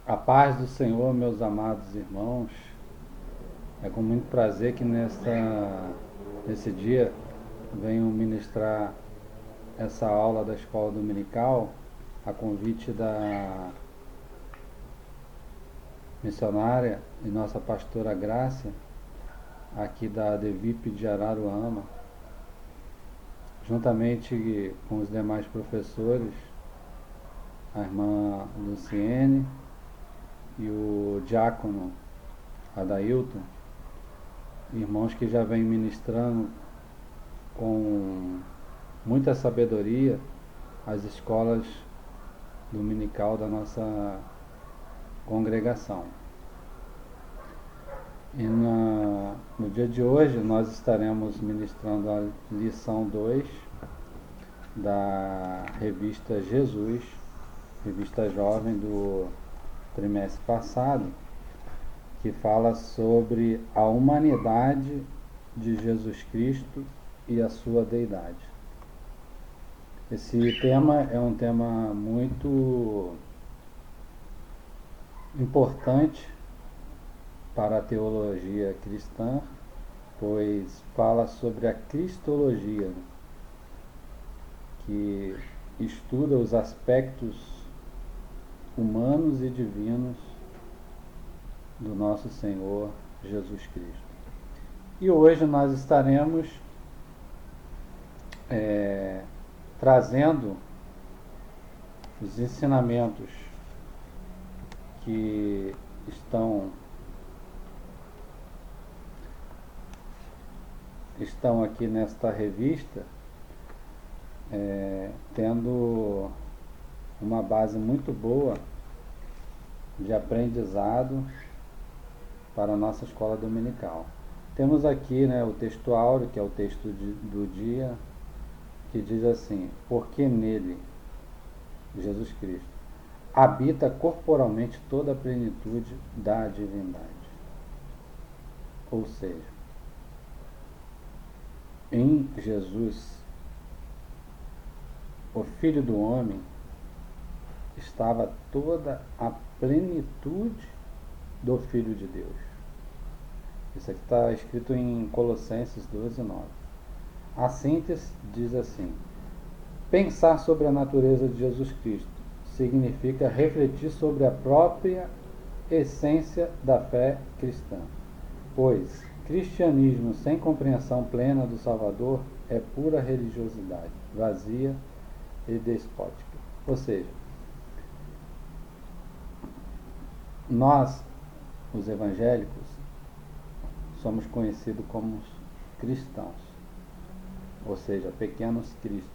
A paz do Senhor, meus amados irmãos. É com muito prazer que nesse dia venho ministrar essa aula da escola dominical a convite da missionária e nossa pastora Grácia, aqui da DEVIP de Araruama, juntamente com os demais professores, a irmã Luciene e o diácono Adailton, irmãos que já vêm ministrando com muita sabedoria as escolas dominical da nossa congregação. E no dia de hoje nós estaremos ministrando a lição 2 da revista Jesus, revista jovem do trimestre passado, que fala sobre a humanidade de Jesus Cristo e a sua deidade. Esse tema é um tema muito importante para a teologia cristã, pois fala sobre a cristologia, que estuda os aspectos humanos e divinos do nosso Senhor Jesus Cristo. E hoje nós estaremos trazendo os ensinamentos que estão aqui nesta revista, tendo uma base muito boa de aprendizado para a nossa escola dominical. Temos aqui, o texto áureo, que é o texto do dia, que diz assim: porque nele, Jesus Cristo, habita corporalmente toda a plenitude da divindade. Ou seja, em Jesus, o Filho do Homem, estava toda a plenitude do Filho de Deus. Isso aqui está escrito em Colossenses 12:9. A síntese diz assim: pensar sobre a natureza de Jesus Cristo significa refletir sobre a própria essência da fé cristã, pois cristianismo sem compreensão plena do Salvador é pura religiosidade, vazia e despótica. Ou seja, nós, os evangélicos, somos conhecidos como cristãos, ou seja, pequenos cristos.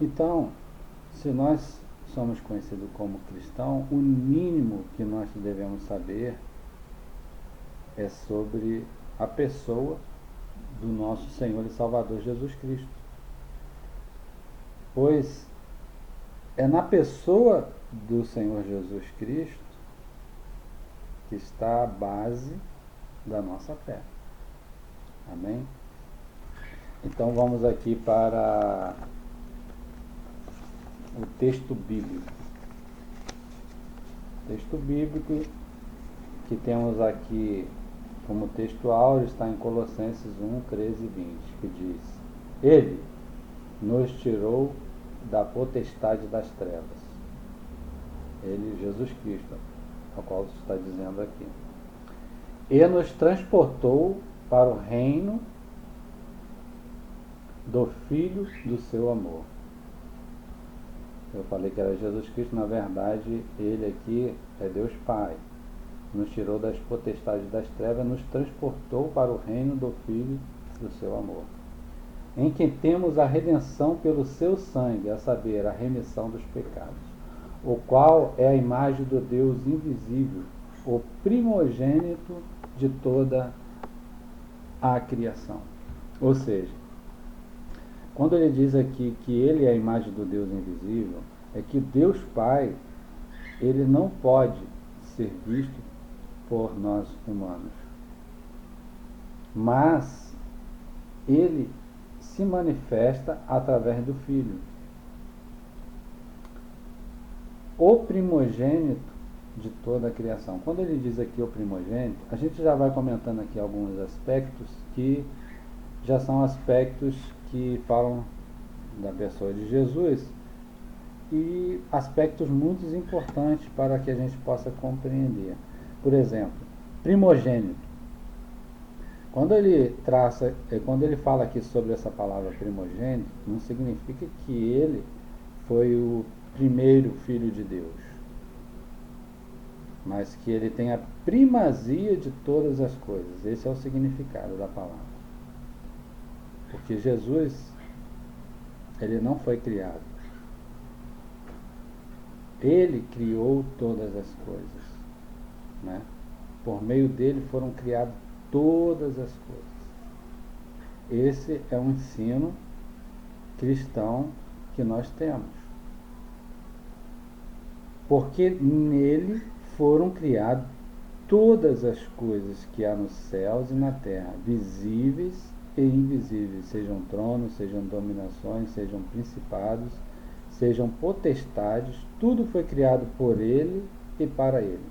Então, se nós somos conhecidos como cristãos, o mínimo que nós devemos saber é sobre a pessoa do nosso Senhor e Salvador Jesus Cristo. Pois é na pessoa do Senhor Jesus Cristo que está a base da nossa fé. Amém? Então vamos aqui para o texto bíblico. O texto bíblico que temos aqui como texto áureo está em Colossenses 1:13-20, que diz: Ele nos tirou da potestade das trevas. Ele, Jesus Cristo, ao qual está dizendo aqui, e nos transportou para o reino do Filho do seu amor. Eu falei que era Jesus Cristo, na verdade ele aqui é Deus Pai. Nos tirou das potestades das trevas, nos transportou para o reino do Filho do seu amor, em quem temos a redenção pelo seu sangue, a saber, a remissão dos pecados, o qual é a imagem do Deus invisível, o primogênito de toda a criação. Ou seja, quando ele diz aqui que ele é a imagem do Deus invisível, é que Deus Pai, ele não pode ser visto por nós humanos, mas ele se manifesta através do Filho. o primogênito de toda a criação. Quando ele diz aqui o primogênito, a gente já vai comentando aqui alguns aspectos que já são aspectos que falam da pessoa de Jesus e aspectos muito importantes para que a gente possa compreender. Por exemplo, primogênito. Quando ele fala aqui sobre essa palavra primogênito, não significa que ele foi o primeiro filho de Deus, mas que ele tem a primazia de todas as coisas. Esse é o significado da palavra. Porque Jesus, ele não foi criado. Ele criou todas as coisas, né? Por meio dele foram criadas todas as coisas. Esse é um ensino cristão que nós temos. Porque nele foram criadas todas as coisas que há nos céus e na terra, visíveis e invisíveis, sejam tronos, sejam dominações, sejam principados, sejam potestades, tudo foi criado por ele e para ele.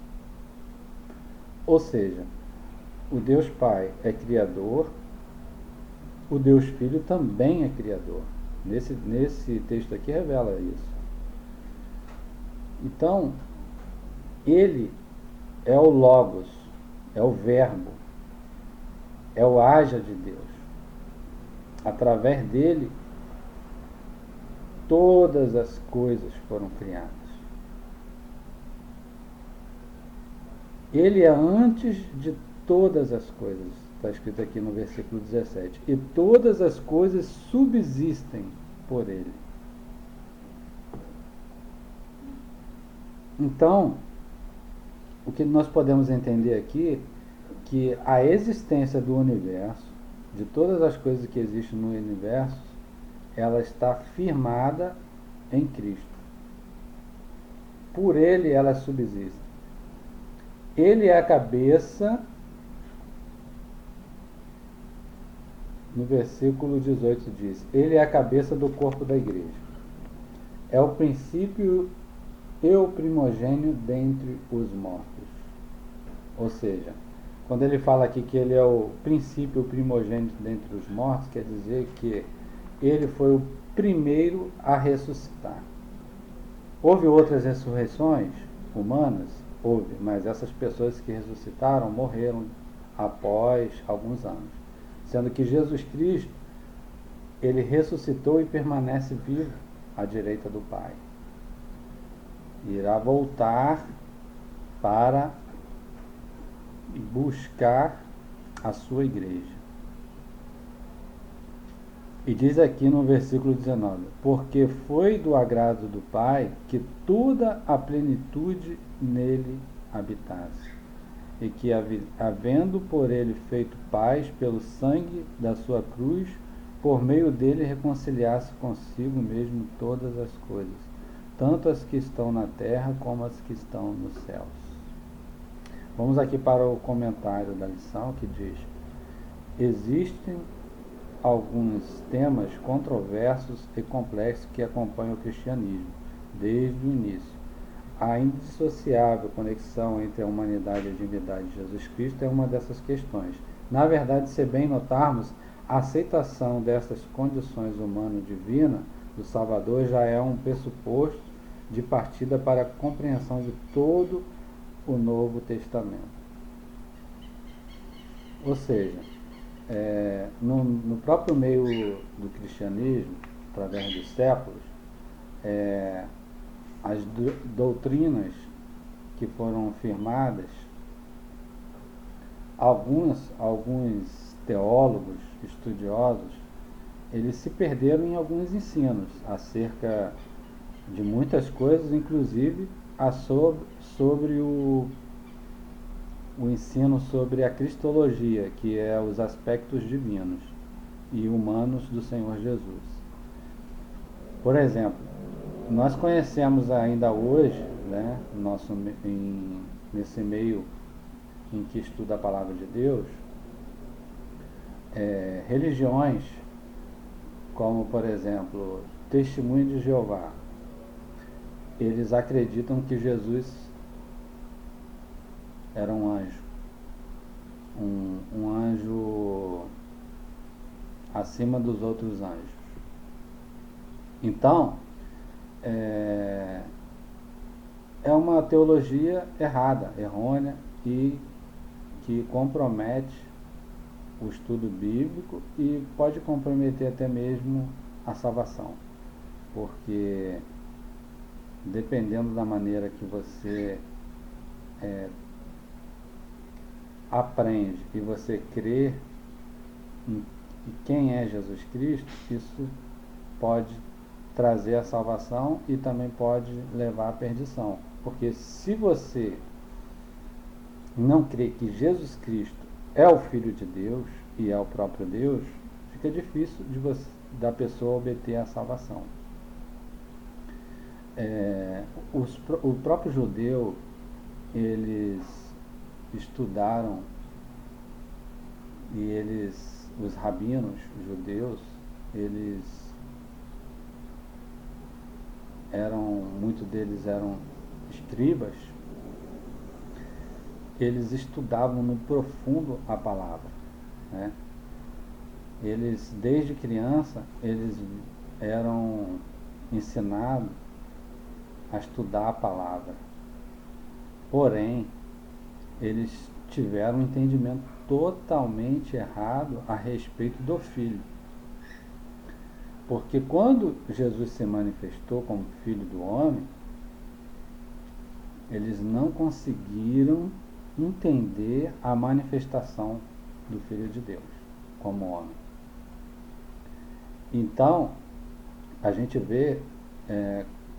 Ou seja, o Deus Pai é criador, o Deus Filho também é criador. Nesse texto aqui revela isso. Então, ele é o Logos, é o Verbo, é o haja de Deus. Através dele, todas as coisas foram criadas. Ele é antes de todas as coisas, está escrito aqui no versículo 17. E todas as coisas subsistem por ele. Então, o que nós podemos entender aqui, que a existência do universo, de todas as coisas que existem no universo, ela está firmada em Cristo. Por ele elas subsistem. Ele é a cabeça, no versículo 18 diz, ele é a cabeça do corpo da igreja. É o princípio e o primogênio dentre os mortos. Ou seja, quando ele fala aqui que ele é o princípio, o primogênito dentre os mortos, quer dizer que ele foi o primeiro a ressuscitar. Houve outras ressurreições humanas? Houve, mas essas pessoas que ressuscitaram morreram após alguns anos. Sendo que Jesus Cristo, ele ressuscitou e permanece vivo à direita do Pai. Irá voltar para buscar a sua igreja. E diz aqui no versículo 19, porque foi do agrado do Pai que toda a plenitude nele habitasse, e que, havendo por ele feito paz pelo sangue da sua cruz, por meio dele reconciliasse consigo mesmo todas as coisas, tanto as que estão na terra como as que estão nos céus. Vamos aqui para o comentário da lição que diz: existem alguns temas controversos e complexos que acompanham o cristianismo desde o início. A indissociável conexão entre a humanidade e a divindade de Jesus Cristo é uma dessas questões. Na verdade, se bem notarmos, a aceitação dessas condições humano-divina do Salvador já é um pressuposto de partida para a compreensão de todo o Novo Testamento. Ou seja, no próprio meio do cristianismo, através dos séculos, as doutrinas que foram firmadas, alguns teólogos, estudiosos, eles se perderam em alguns ensinos acerca de muitas coisas, inclusive sobre o ensino sobre a cristologia, que é os aspectos divinos e humanos do Senhor Jesus. Por exemplo, nós conhecemos ainda hoje, né, nesse meio em que estuda a palavra de Deus, religiões como, por exemplo, Testemunho de Jeová, eles acreditam que Jesus era um anjo, um anjo acima dos outros anjos. Então, é uma teologia errada, errônea, e que compromete o estudo bíblico e pode comprometer até mesmo a salvação, porque dependendo da maneira que você aprende e você crê em quem é Jesus Cristo, isso pode trazer a salvação e também pode levar à perdição. Porque se você não crê que Jesus Cristo é o Filho de Deus e é o próprio Deus, fica difícil da pessoa obter a salvação. O próprio judeu, eles estudaram e os rabinos judeus, muitos deles eram escribas, eles estudavam no profundo a palavra, né? Eles, desde criança, eles eram ensinados a estudar a palavra. Porém, eles tiveram um entendimento totalmente errado a respeito do Filho. Porque quando Jesus se manifestou como Filho do Homem, eles não conseguiram entender a manifestação do Filho de Deus como homem. Então, a gente vê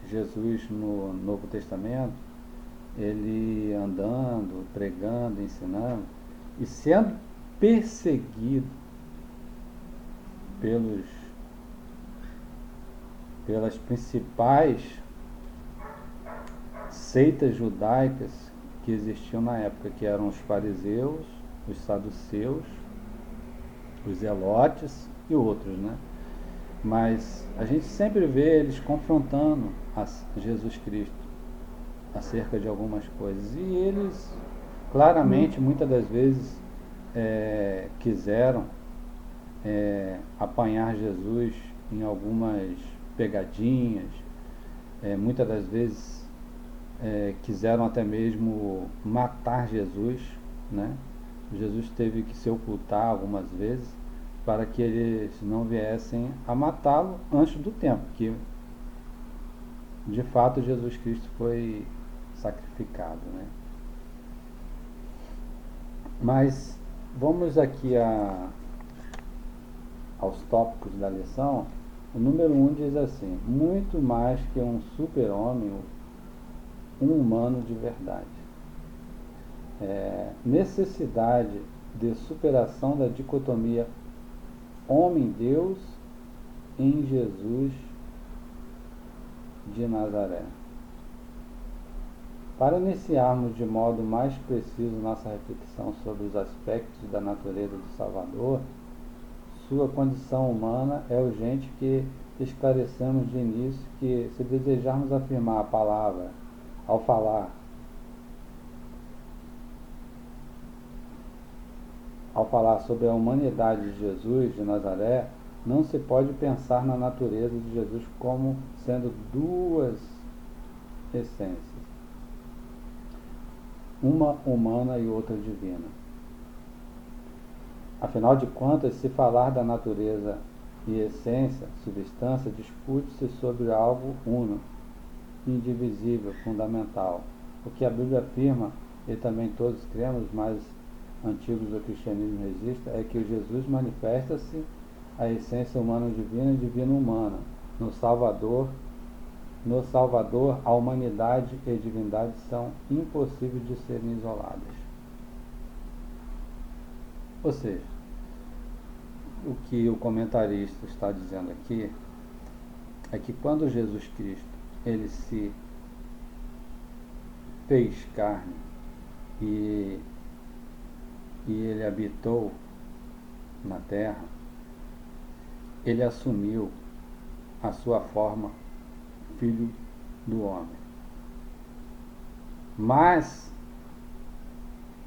Jesus no Novo Testamento, ele andando, pregando, ensinando e sendo perseguido pelas principais seitas judaicas que existiam na época, que eram os fariseus, os saduceus, os zelotes e outros, né? Mas a gente sempre vê eles confrontando Jesus Cristo acerca de algumas coisas, e eles claramente, muitas das vezes, quiseram apanhar Jesus em algumas pegadinhas, muitas das vezes quiseram até mesmo matar Jesus, né? Jesus teve que se ocultar algumas vezes para que eles não viessem a matá-lo antes do tempo, que de fato Jesus Cristo foi sacrificado, né? Mas vamos aqui aos tópicos da lição. O número 1 diz assim: muito mais que um super-homem, um humano de verdade. Necessidade de superação da dicotomia homem-deus em Jesus de Nazaré. Para iniciarmos de modo mais preciso nossa reflexão sobre os aspectos da natureza do Salvador, sua condição humana, é urgente que esclareçamos de início que, se desejarmos afirmar a palavra ao falar sobre a humanidade de Jesus de Nazaré, não se pode pensar na natureza de Jesus como sendo duas essências, uma humana e outra divina. Afinal de contas, se falar da natureza e essência, substância, discute-se sobre algo uno, indivisível, fundamental. O que a Bíblia afirma, e também todos cremos, mas antigos do cristianismo resistem, é que Jesus manifesta-se a essência humana-divina e divina-humana. No Salvador, a humanidade e divindade são impossíveis de serem isoladas. Ou seja, o que o comentarista está dizendo aqui é que quando Jesus Cristo ele se fez carne e ele habitou na terra, ele assumiu a sua forma filho do homem. mas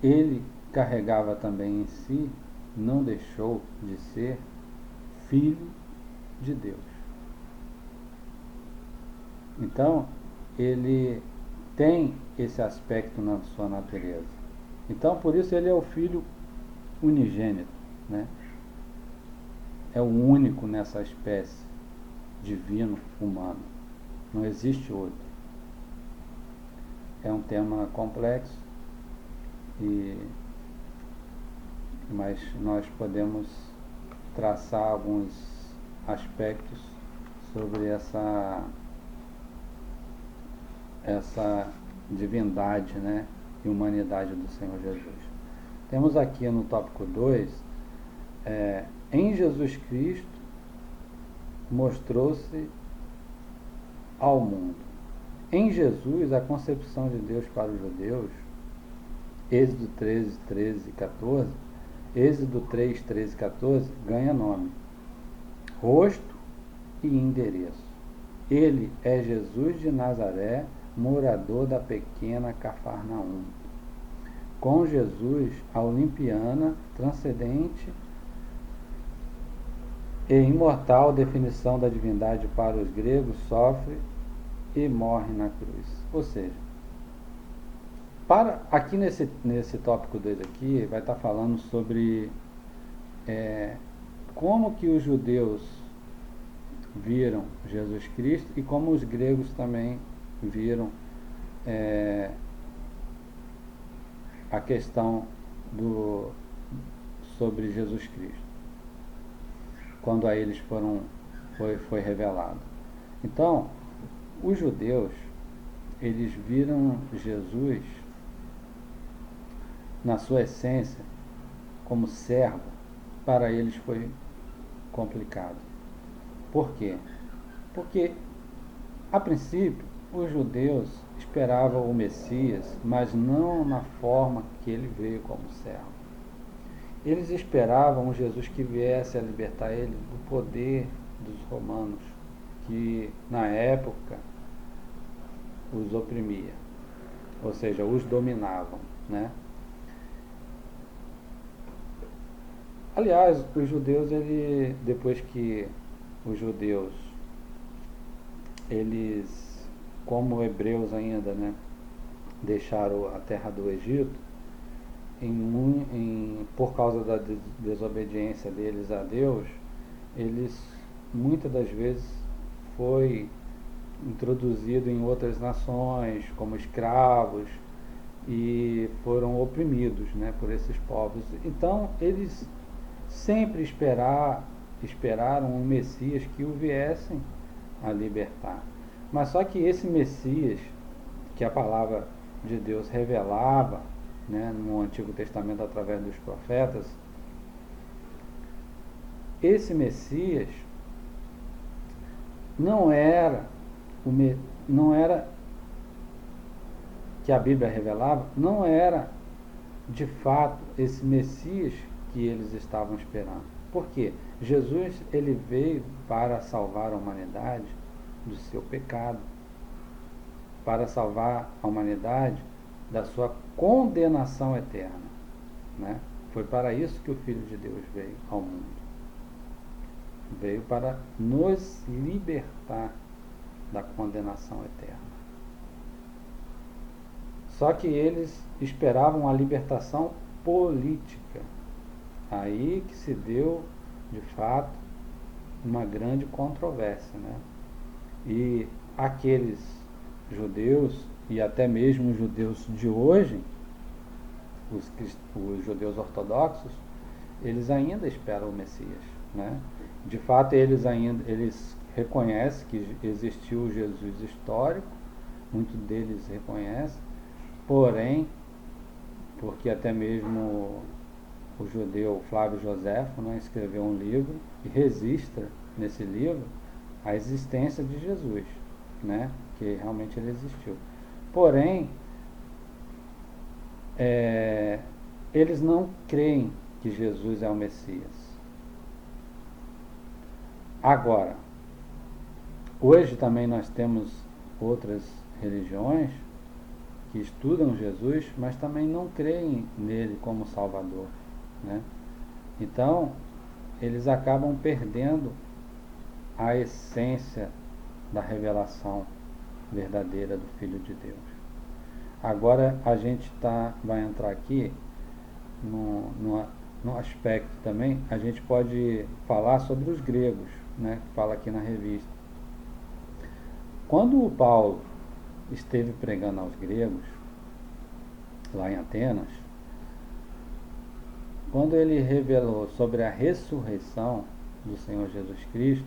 ele carregava também em si, não deixou de ser filho de Deus. Então, ele tem esse aspecto na sua natureza. Então, por isso ele é o filho unigênito, né? É o único nessa espécie divino humano. Não existe outro. É um tema complexo, mas nós podemos traçar alguns aspectos sobre essa divindade, né, e humanidade do Senhor Jesus. Temos aqui no tópico 2, em Jesus Cristo mostrou-se ao mundo. Em Jesus, a concepção de Deus para os judeus, Êxodo 13, 13 e 14, Êxodo 3, 13 e 14, ganha nome, rosto e endereço. Ele é Jesus de Nazaré, morador da pequena Cafarnaum. Com Jesus, a olimpiana, transcendente e imortal definição da divindade para os gregos, sofre e morre na cruz. Ou seja, aqui nesse tópico 2 aqui, vai estar falando sobre como que os judeus viram Jesus Cristo e como os gregos também viram a questão sobre Jesus Cristo, quando a eles foi revelado. Então, os judeus, eles viram Jesus na sua essência como servo. Para eles foi complicado. Por quê? Porque, a princípio, os judeus esperavam o Messias, mas não na forma que ele veio como servo. Eles esperavam um Jesus que viesse a libertar eles do poder dos romanos, que na época os oprimia, ou seja, os dominavam, né? Aliás, os judeus, depois que os judeus, eles, como hebreus ainda, né, deixaram a terra do Egito, por causa da desobediência deles a Deus, eles muitas das vezes foi introduzido em outras nações como escravos e foram oprimidos, né, por esses povos. Então eles sempre esperaram um Messias que o viessem a libertar. Mas só que esse Messias, que a palavra de Deus revelava, né, no Antigo Testamento através dos profetas, esse Messias não era que a Bíblia revelava, não era de fato esse Messias que eles estavam esperando. Por quê? Jesus, ele veio para salvar a humanidade do seu pecado, para salvar a humanidade da sua condenação eterna, né? Foi para isso que o Filho de Deus veio ao mundo. Veio para nos libertar da condenação eterna. Só que eles esperavam a libertação política. Aí que se deu, de fato, uma grande controvérsia, né? E aqueles judeus, e até mesmo os judeus de hoje, os judeus ortodoxos, eles ainda esperam o Messias, né? De fato, eles reconhecem que existiu o Jesus histórico, muitos deles reconhecem, porém, porque até mesmo o judeu Flávio Joséfo, né, escreveu um livro e registra nesse livro a existência de Jesus, né, que realmente ele existiu. Porém, eles não creem que Jesus é o Messias. Agora, hoje também nós temos outras religiões que estudam Jesus, mas também não creem nele como Salvador, né? Então, eles acabam perdendo a essência da revelação verdadeira do Filho de Deus. Agora a gente vai entrar aqui no aspecto também, a gente pode falar sobre os gregos, né, que fala aqui na revista. Quando o Paulo esteve pregando aos gregos, lá em Atenas, quando ele revelou sobre a ressurreição do Senhor Jesus Cristo,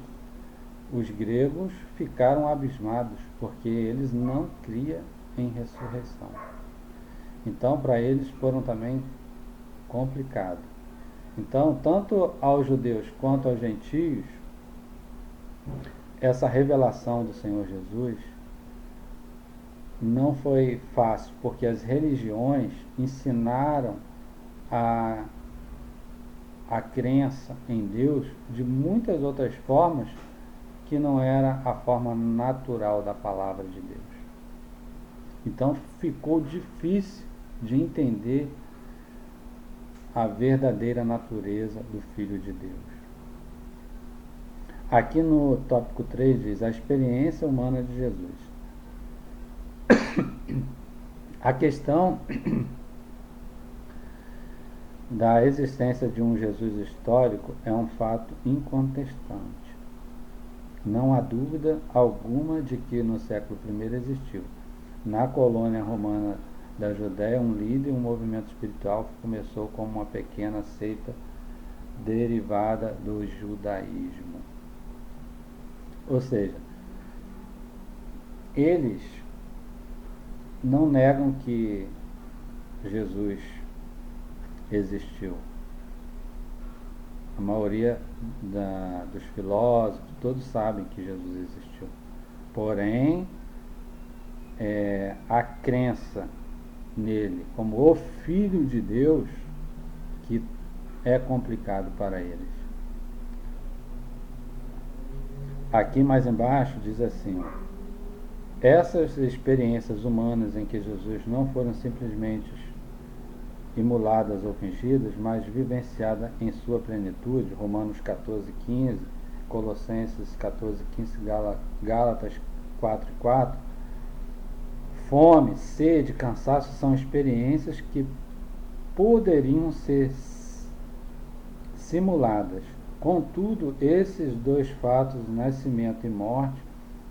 os gregos ficaram abismados, porque eles não criam em ressurreição. Então, para eles foram também complicado. Então, tanto aos judeus quanto aos gentios, essa revelação do Senhor Jesus não foi fácil, porque as religiões ensinaram a crença em Deus de muitas outras formas que não era a forma natural da palavra de Deus. Então ficou difícil de entender a verdadeira natureza do Filho de Deus. Aqui no tópico 3 diz a experiência humana de Jesus. A questão da existência de um Jesus histórico é um fato incontestante. Não há dúvida alguma de que no século I existiu, na colônia romana da Judéia, um líder, um movimento espiritual que começou como uma pequena seita derivada do judaísmo. Ou seja, eles não negam que Jesus existiu. A maioria dos filósofos, todos sabem que Jesus existiu. Porém, a crença nele como o Filho de Deus que é complicado para eles. Aqui mais embaixo diz assim: essas experiências humanas em que Jesus não foram simplesmente imuladas ou fingidas, mas vivenciadas em sua plenitude, Romanos 14:15, Colossenses 14:15, Gálatas 4:4, fome, sede, cansaço são experiências que poderiam ser simuladas. Contudo, esses dois fatos, nascimento e morte,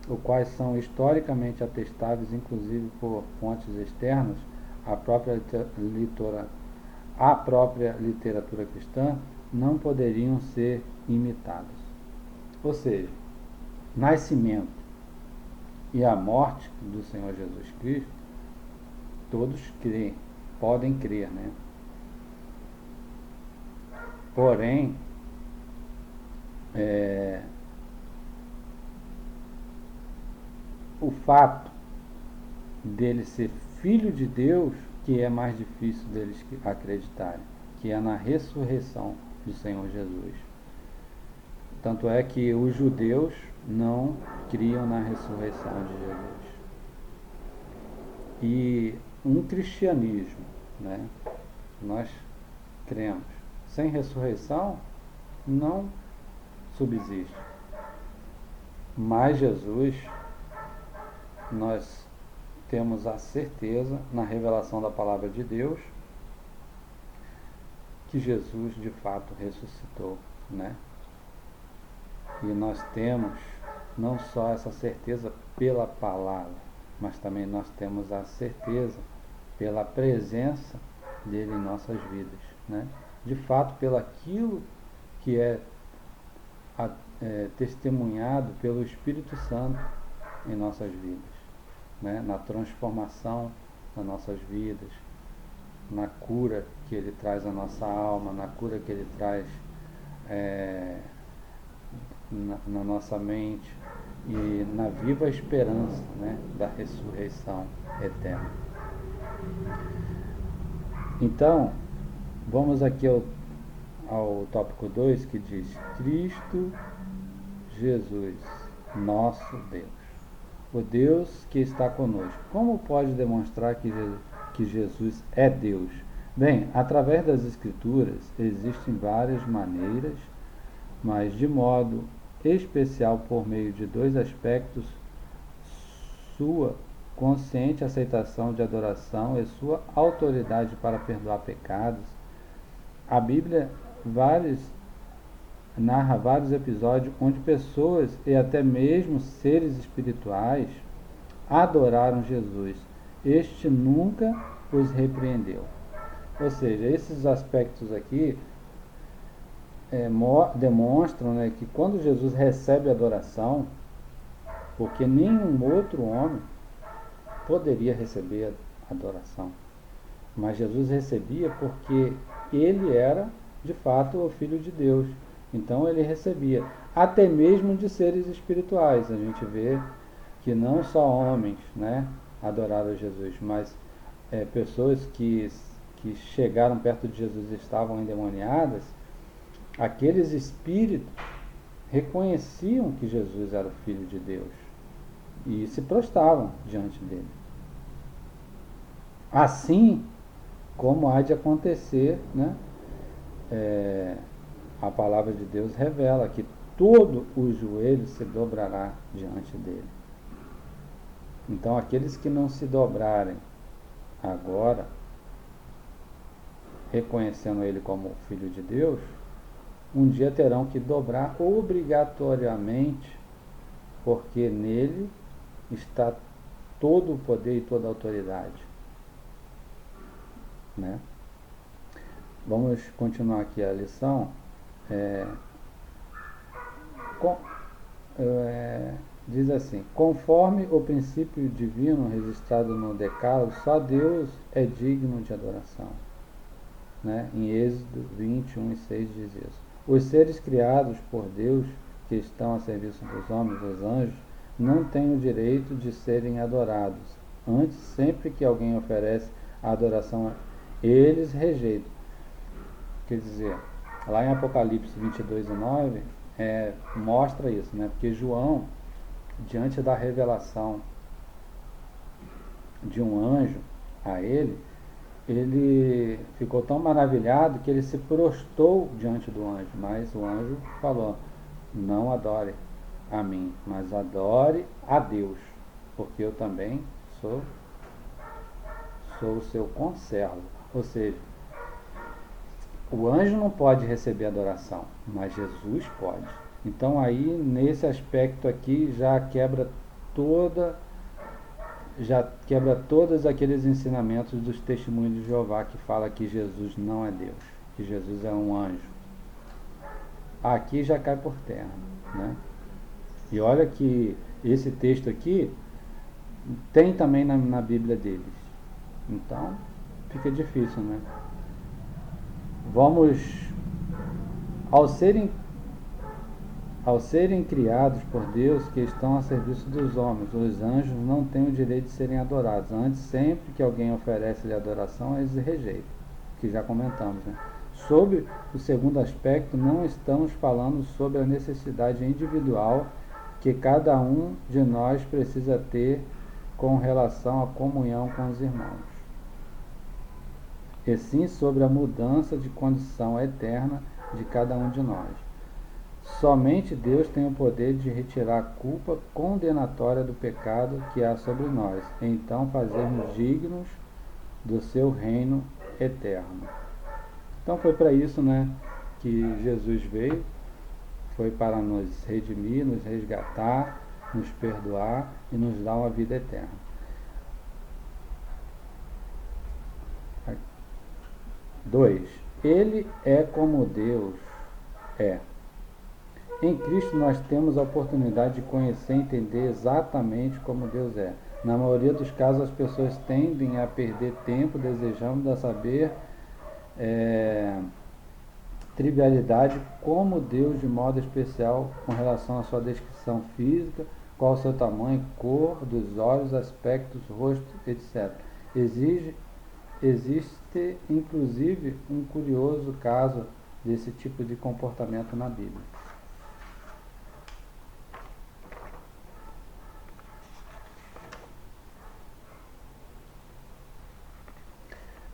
os quais são historicamente atestáveis, inclusive por fontes externas, a própria literatura cristã, não poderiam ser imitados. Ou seja, nascimento e a morte do Senhor Jesus Cristo, todos creem, podem crer, né? Porém, o fato dele ser Filho de Deus que é mais difícil deles acreditarem, que é na ressurreição do Senhor Jesus. Tanto é que os judeus não criam na ressurreição de Jesus. E um cristianismo, né, nós cremos, sem ressurreição não subsiste. Mas Jesus, nós temos a certeza, na revelação da palavra de Deus, que Jesus de fato ressuscitou, né? E nós temos não só essa certeza pela palavra, mas também nós temos a certeza pela presença dele em nossas vidas, né? De fato, pelo aquilo que é testemunhado pelo Espírito Santo em nossas vidas, né? Na transformação das nossas vidas, na cura que ele traz à nossa alma, na cura que ele traz na nossa mente e na viva esperança, né, da ressurreição eterna. Então, vamos aqui ao tópico 2, que diz: Cristo Jesus, nosso Deus. o Deus que está conosco. Como pode demonstrar que Jesus é Deus? Bem, através das Escrituras existem várias maneiras, mas de modo especial por meio de dois aspectos: sua consciente aceitação de adoração e sua autoridade para perdoar pecados. A Bíblia narra vários episódios onde pessoas e até mesmo seres espirituais adoraram Jesus. Este nunca os repreendeu. Ou seja, esses aspectos aqui demonstram, né, que quando Jesus recebe adoração, porque nenhum outro homem poderia receber adoração, mas Jesus recebia porque ele era de fato o Filho de Deus. Então ele recebia, até mesmo de seres espirituais. A gente vê que não só homens, né, adoraram Jesus, mas pessoas que chegaram perto de Jesus e estavam endemoniadas. Aqueles espíritos reconheciam que Jesus era o Filho de Deus e se prostravam diante dele. Assim como há de acontecer, né, a palavra de Deus revela que todo o joelho se dobrará diante dele. Então aqueles que não se dobrarem agora, reconhecendo ele como Filho de Deus, um dia terão que dobrar obrigatoriamente, porque nele está todo o poder e toda a autoridade, né? Vamos continuar aqui a lição. Diz assim: conforme o princípio divino registrado no Decálogo, só Deus é digno de adoração, né? Em Êxodo 21:6 diz isso. Os seres criados por Deus, que estão a serviço dos homens, os anjos, não têm o direito de serem adorados. Antes, sempre que alguém oferece a adoração, eles rejeitam. Quer dizer, lá em Apocalipse 22:9 mostra isso, né? Porque João, diante da revelação de um anjo a ele ficou tão maravilhado que ele se prostrou diante do anjo, mas o anjo falou: não adore a mim, mas adore a Deus, porque eu também sou o seu conservo. Ou seja, o anjo não pode receber adoração, mas Jesus pode. Então aí, nesse aspecto aqui, já quebra todos aqueles ensinamentos dos testemunhos de Jeová que fala que Jesus não é Deus, que Jesus é um anjo. Aqui já cai por terra, né? E olha que esse texto aqui tem também na Bíblia deles. Então, fica difícil, né? Ao serem criados por Deus, que estão a serviço dos homens, os anjos não têm o direito de serem adorados. Antes, sempre que alguém oferece-lhe adoração, eles rejeitam, que já comentamos, né? Sobre o segundo aspecto, não estamos falando sobre a necessidade individual que cada um de nós precisa ter com relação à comunhão com os irmãos, e sim sobre a mudança de condição eterna de cada um de nós. Somente Deus tem o poder de retirar a culpa condenatória do pecado que há sobre nós, e então fazermos dignos do seu reino eterno. Então foi para isso, né, que Jesus veio. Foi para nos redimir, nos resgatar, nos perdoar e nos dar uma vida eterna. 2. Ele é como Deus é. Em Cristo nós temos a oportunidade de conhecer e entender exatamente como Deus é. Na maioria dos casos as pessoas tendem a perder tempo desejando saber trivialidade como Deus, de modo especial com relação à sua descrição física, qual o seu tamanho, cor dos olhos, aspectos, rosto, etc. Existe inclusive um curioso caso desse tipo de comportamento na Bíblia.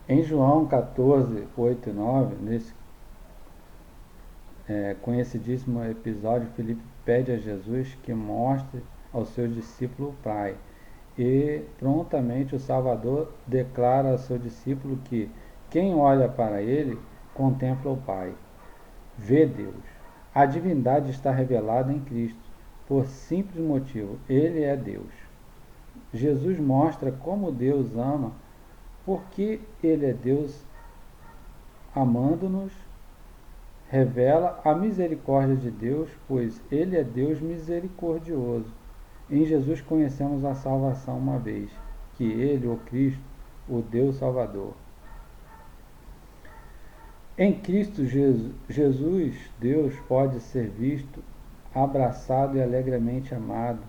Em João 14, 8 e 9, nesse conhecidíssimo episódio, Filipe pede a Jesus que mostre ao seu discípulo o Pai. E prontamente o Salvador declara ao seu discípulo que quem olha para ele contempla o Pai, vê Deus. A divindade está revelada em Cristo, por simples motivo, ele é Deus. Jesus mostra como Deus ama, porque ele é Deus amando-nos, revela a misericórdia de Deus, pois ele é Deus misericordioso. Em Jesus conhecemos a salvação uma vez, que ele, o Cristo, o Deus Salvador. Em Cristo Jesus, Deus pode ser visto, abraçado e alegremente amado,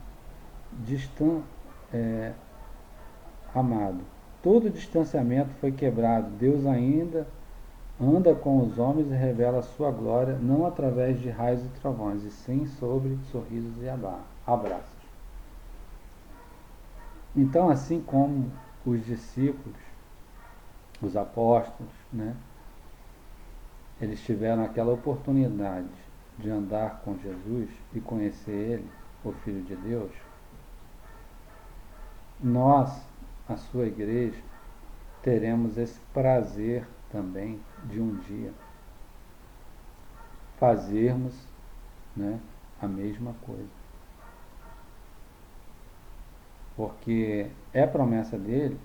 amado. Todo distanciamento foi quebrado. Deus ainda anda com os homens e revela a sua glória, não através de raios e trovões, e sim sobre sorrisos e abraços. Então, assim como os discípulos, os apóstolos, né, eles tiveram aquela oportunidade de andar com Jesus e conhecer Ele, o Filho de Deus, nós, a sua igreja, teremos esse prazer também de um dia fazermos, né, a mesma coisa. Porque é promessa dele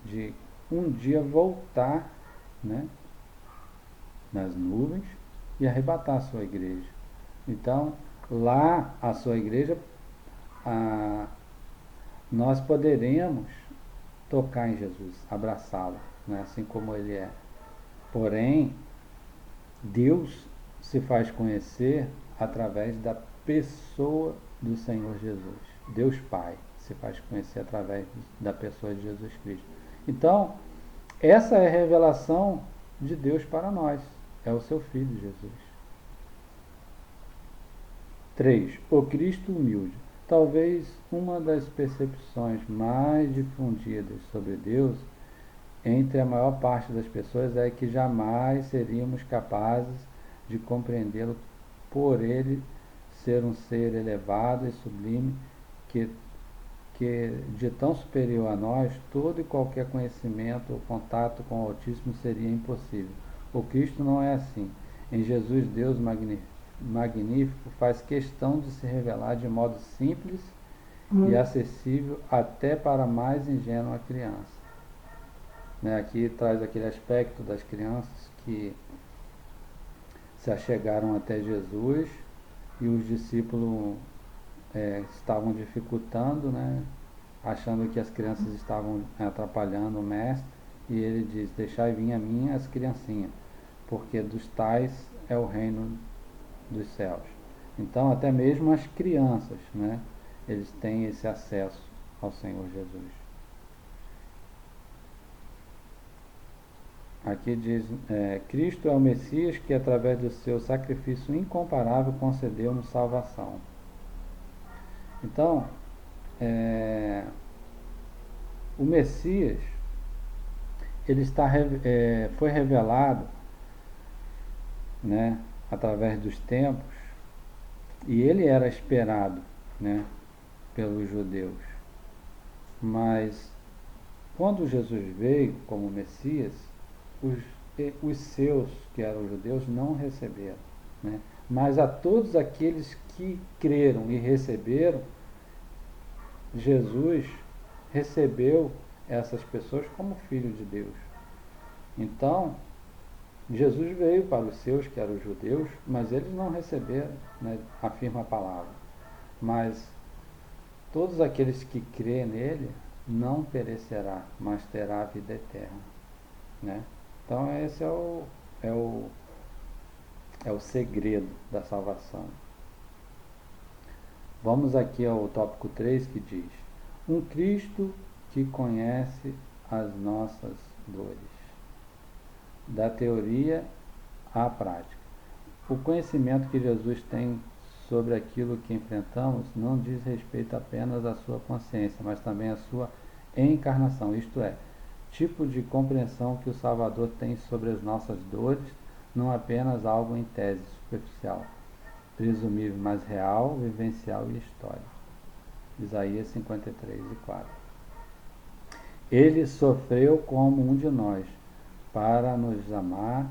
de um dia voltar, né, nas nuvens e arrebatar a sua igreja. Então, lá a sua igreja, nós poderemos tocar em Jesus, abraçá-lo, né, assim como ele é. Porém, Deus se faz conhecer através da pessoa do Senhor Jesus. Deus Pai se faz conhecer através da pessoa de Jesus Cristo. Então, essa é a revelação de Deus para nós. É o seu Filho Jesus. 3. O Cristo humilde. Talvez uma das percepções mais difundidas sobre Deus entre a maior parte das pessoas é que jamais seríamos capazes de compreendê-lo por ele ser um ser elevado e sublime que de tão superior a nós, todo e qualquer conhecimento ou contato com o Altíssimo seria impossível. O Cristo não é assim. Em Jesus, Deus magnífico faz questão de se revelar de modo simples e acessível até para a mais ingênua criança. Né? Aqui traz aquele aspecto das crianças que se achegaram até Jesus e os discípulos estavam dificultando, né? Achando que as crianças estavam atrapalhando o mestre, e ele diz: deixai vir a mim as criancinhas, porque dos tais é o reino dos céus. Então até mesmo as crianças, né, eles têm esse acesso ao Senhor Jesus. Aqui diz, Cristo é o Messias que através do seu sacrifício incomparável concedeu-nos salvação. Então, o Messias, ele foi revelado, né, através dos tempos, e ele era esperado, né, pelos judeus. Mas quando Jesus veio como Messias, os seus, que eram judeus, não receberam, né? Mas a todos aqueles que creram e receberam, Jesus recebeu essas pessoas como filho de Deus. Então, Jesus veio para os seus, que eram os judeus, mas eles não receberam, né, afirma a palavra. Mas todos aqueles que crêem nele não perecerá, mas terá a vida eterna, né? Então esse é o segredo da salvação. Vamos aqui ao tópico 3, que diz: um Cristo que conhece as nossas dores. Da teoria à prática. O conhecimento que Jesus tem sobre aquilo que enfrentamos não diz respeito apenas à sua consciência, mas também à sua encarnação, isto é, tipo de compreensão que o Salvador tem sobre as nossas dores, não apenas algo em tese superficial, presumível, mas real, vivencial e histórico. Isaías 53:4. Ele sofreu como um de nós, para nos amar.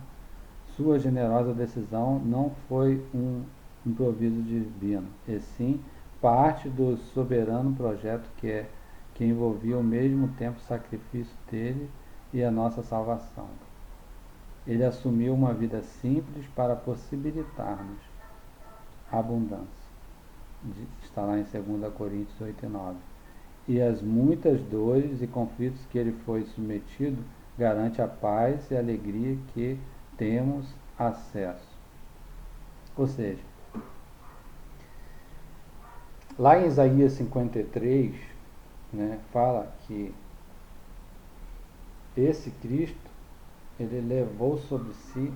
Sua generosa decisão não foi um improviso divino, e sim parte do soberano projeto que envolvia ao mesmo tempo o sacrifício dele e a nossa salvação. Ele assumiu uma vida simples para possibilitar-nos abundância. Está lá em 2 Coríntios 8:9. E as muitas dores e conflitos que ele foi submetido garante a paz e a alegria que temos acesso. Ou seja, lá em Isaías 53, né, fala que esse Cristo, ele levou sobre si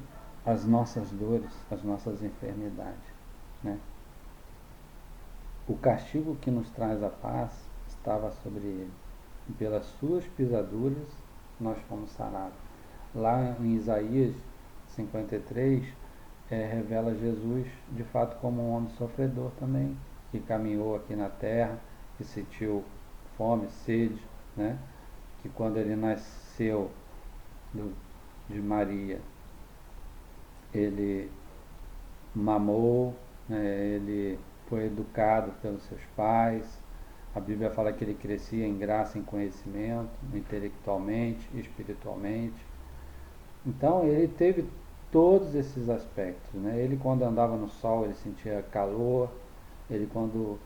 as nossas dores, as nossas enfermidades, né? O castigo que nos traz a paz estava sobre ele, e pelas suas pisaduras nós fomos sarados. Lá em Isaías 53, revela Jesus de fato como um homem sofredor também, que caminhou aqui na terra, que sentiu fome, sede, né? Que quando ele nasceu de Maria, ele mamou, né? Ele foi educado pelos seus pais. A Bíblia fala que ele crescia em graça, em conhecimento, intelectualmente, espiritualmente. Então ele teve todos esses aspectos, né? Ele quando andava no sol ele sentia calor, ele quando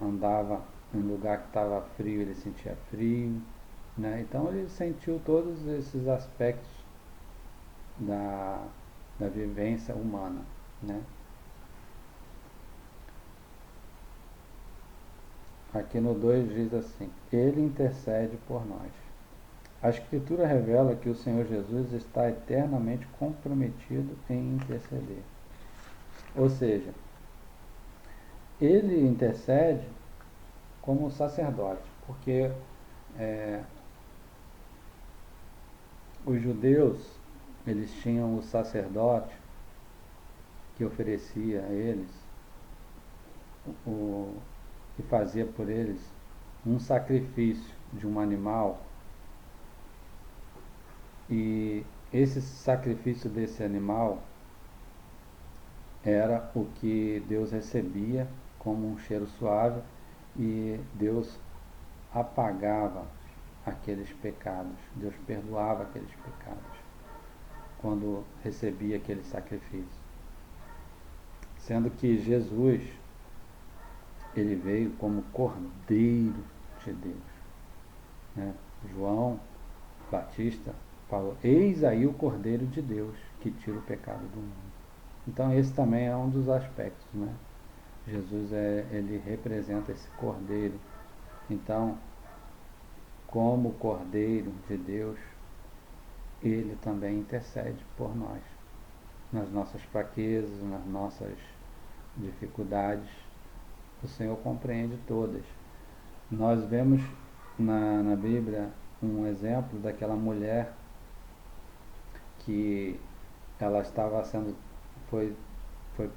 andava em um lugar que estava frio ele sentia frio, né? Então ele sentiu todos esses aspectos da vivência humana, né? Aqui no 2 diz assim: ele intercede por nós. A Escritura revela que o Senhor Jesus está eternamente comprometido em interceder. Ou seja, ele intercede como sacerdote, porque os judeus, eles tinham o sacerdote que oferecia a eles, que fazia por eles um sacrifício de um animal, e esse sacrifício desse animal era o que Deus recebia como um cheiro suave, e Deus apagava aqueles pecados, Deus perdoava aqueles pecados quando recebia aquele sacrifício. Sendo que Jesus, ele veio como Cordeiro de Deus, né? João Batista falou: eis aí o Cordeiro de Deus que tira o pecado do mundo. Então esse também é um dos aspectos, né? Jesus ele representa esse Cordeiro. Então, como Cordeiro de Deus, ele também intercede por nós, nas nossas fraquezas, nas nossas dificuldades. O Senhor compreende todas. Nós vemos na Bíblia um exemplo daquela mulher que ela estava foi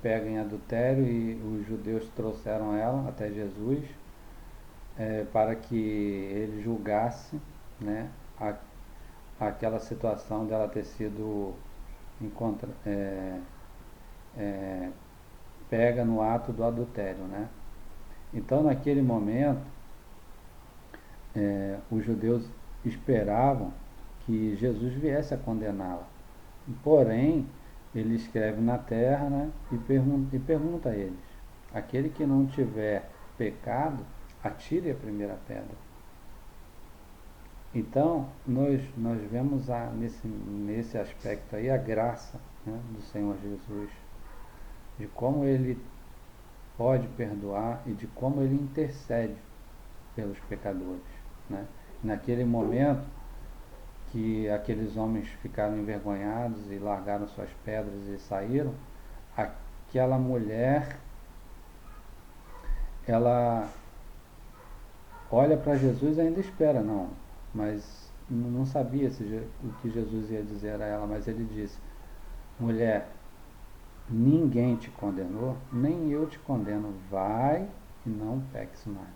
pega em adultério, e os judeus trouxeram ela até Jesus, para que ele julgasse, né, aquela situação dela ter sido pega no ato do adultério, né? Então naquele momento os judeus esperavam que Jesus viesse a condená-la. Porém, ele escreve na terra, né, e pergunta a eles: aquele que não tiver pecado, atire a primeira pedra. Então, nós vemos nesse aspecto aí a graça, né, do Senhor Jesus, de como ele pode perdoar e de como ele intercede pelos pecadores, né? Naquele momento que aqueles homens ficaram envergonhados e largaram suas pedras e saíram, aquela mulher, ela olha para Jesus e ainda espera: não, mas não sabia o que Jesus ia dizer a ela, mas ele disse: mulher, ninguém te condenou, nem eu te condeno, vai e não peques mais.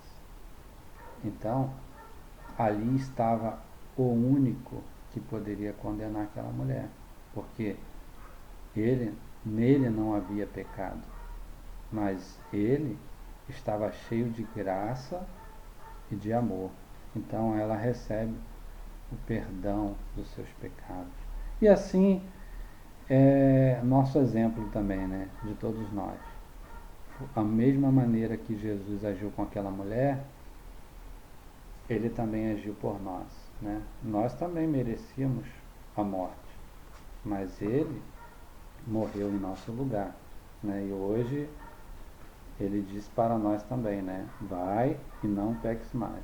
Então, ali estava o único que poderia condenar aquela mulher, porque nele não havia pecado, mas ele estava cheio de graça e de amor. Então ela recebe o perdão dos seus pecados. E assim é nosso exemplo também, né, de todos nós. A mesma maneira que Jesus agiu com aquela mulher, ele também agiu por nós, né? Nós também merecíamos a morte, mas ele morreu em nosso lugar, né? E hoje ele diz para nós também, né? Vai e não peques mais.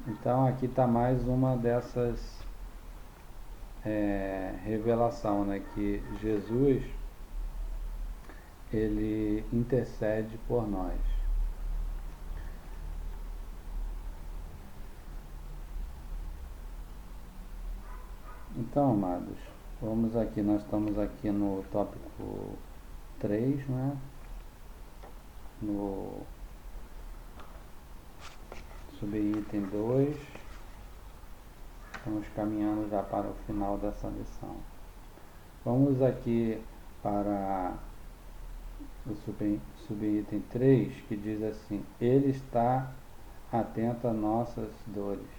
Então aqui está mais uma dessas revelação, né? Que Jesus ele intercede por nós. Então, amados, nós estamos aqui no tópico 3, né? No subitem 2, estamos caminhando já para o final dessa lição. Vamos aqui para o subitem 3, que diz assim: ele está atento a nossas dores.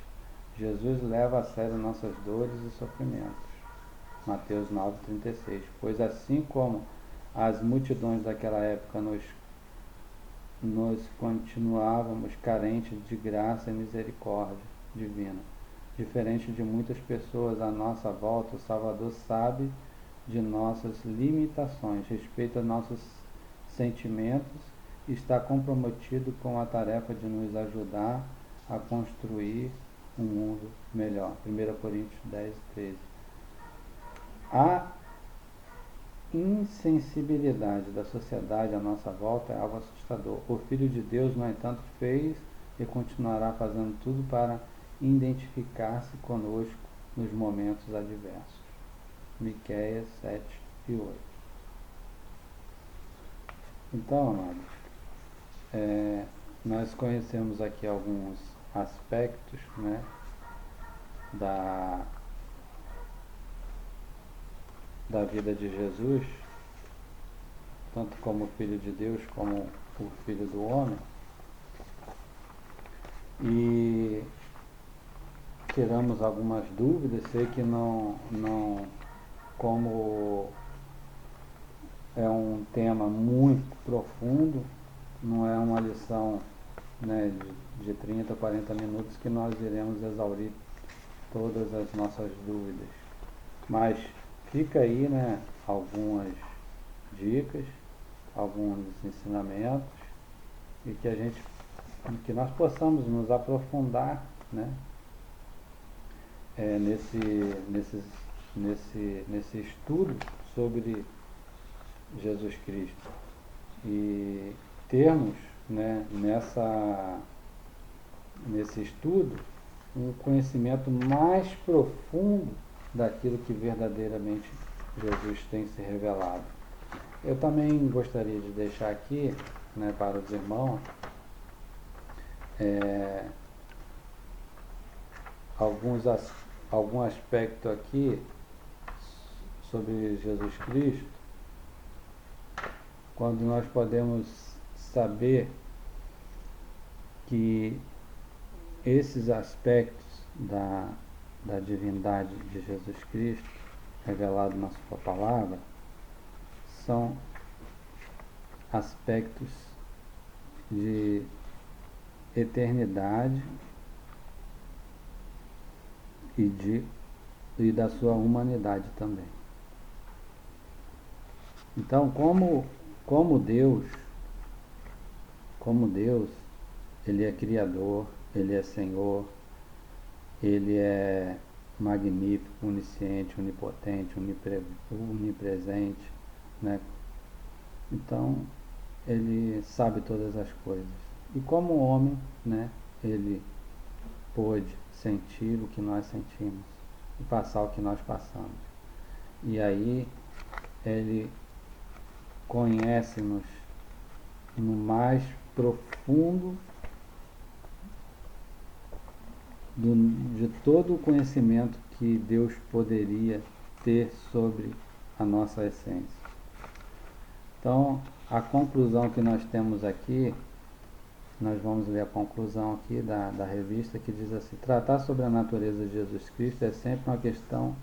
Jesus leva a sério nossas dores e sofrimentos. Mateus 9,36. Pois assim como as multidões daquela época nós continuávamos carentes de graça e misericórdia divina. Diferente de muitas pessoas à nossa volta, o Salvador sabe de nossas limitações, respeita nossos sentimentos e está comprometido com a tarefa de nos ajudar a construir um mundo melhor. 1 Coríntios 10, 13. A insensibilidade da sociedade à nossa volta é algo assustador. O Filho de Deus, no entanto, fez e continuará fazendo tudo para identificar-se conosco nos momentos adversos. Miqueias 7 e 8. Então, amados, nós conhecemos aqui alguns aspectos, né, da vida de Jesus, tanto como o Filho de Deus como o Filho do Homem, e tiramos algumas dúvidas. Sei que não como é um tema muito profundo, não é uma lição, né, de 30, 40 minutos que nós iremos exaurir todas as nossas dúvidas, mas fica aí, né, algumas dicas, alguns ensinamentos, e que nós possamos nos aprofundar, né, nesse estudo sobre Jesus Cristo, e termos, né, nesse estudo um conhecimento mais profundo daquilo que verdadeiramente Jesus tem se revelado. Eu também gostaria de deixar aqui, né, para os irmãos algum aspecto aqui sobre Jesus Cristo, quando nós podemos saber que esses aspectos da divindade de Jesus Cristo, revelado na sua palavra, são aspectos de eternidade e da sua humanidade também. Então, como Deus, ele é Criador, ele é Senhor, ele é magnífico, onisciente, onipotente, onipresente, né? Então, ele sabe todas as coisas. E como homem, né, ele pôde sentir o que nós sentimos e passar o que nós passamos. E aí ele conhece-nos no mais profundo de todo o conhecimento que Deus poderia ter sobre a nossa essência. Então, a conclusão que nós temos aqui, nós vamos ler a conclusão aqui da revista, que diz assim: tratar sobre a natureza de Jesus Cristo é sempre uma questão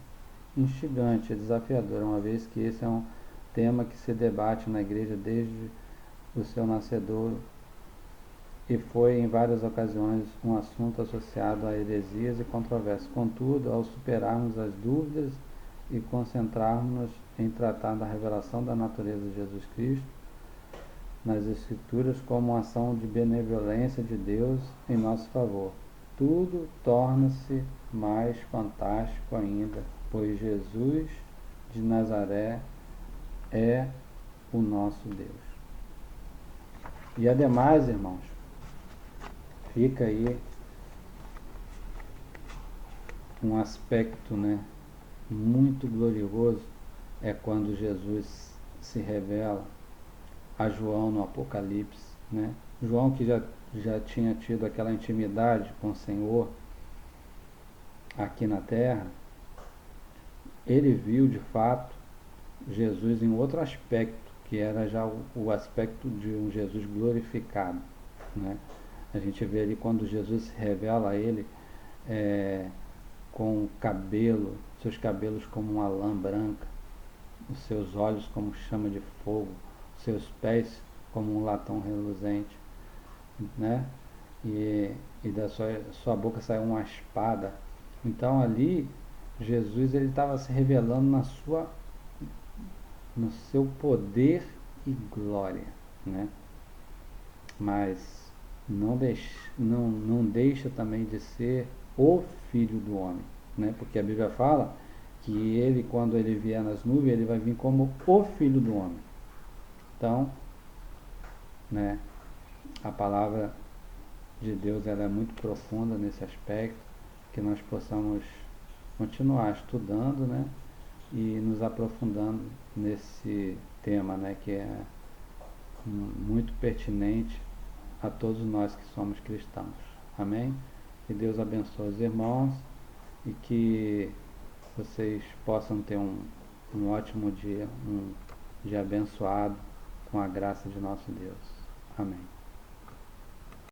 instigante, é desafiadora, uma vez que esse é um tema que se debate na igreja desde o seu nascedouro e foi em várias ocasiões um assunto associado a heresias e controvérsias. Contudo, ao superarmos as dúvidas e concentrarmos em tratar da revelação da natureza de Jesus Cristo nas Escrituras como uma ação de benevolência de Deus em nosso favor, tudo torna-se mais fantástico ainda, pois Jesus de Nazaré é o nosso Deus. E ademais, irmãos, fica aí um aspecto, muito glorioso, é quando Jesus se revela a João no Apocalipse, João, que já tinha tido aquela intimidade com o Senhor aqui na terra, ele viu de fato Jesus em outro aspecto, que era já o aspecto de um Jesus glorificado, A gente vê ali quando Jesus se revela a ele com cabelo, seus cabelos como uma lã branca, os seus olhos como chama de fogo, seus pés como um latão reluzente, E da sua boca saiu uma espada. Então ali Jesus ele estava se revelando no seu poder e glória, Mas não deixa também de ser o Filho do Homem, Porque a Bíblia fala que ele, quando ele vier nas nuvens, ele vai vir como o Filho do Homem. Então, a palavra de Deus ela é muito profunda nesse aspecto, que nós possamos continuar estudando, e nos aprofundando nesse tema, que é muito pertinente a todos nós que somos cristãos. Amém? Que Deus abençoe os irmãos e que vocês possam ter um ótimo dia, um dia abençoado com a graça de nosso Deus. Amém.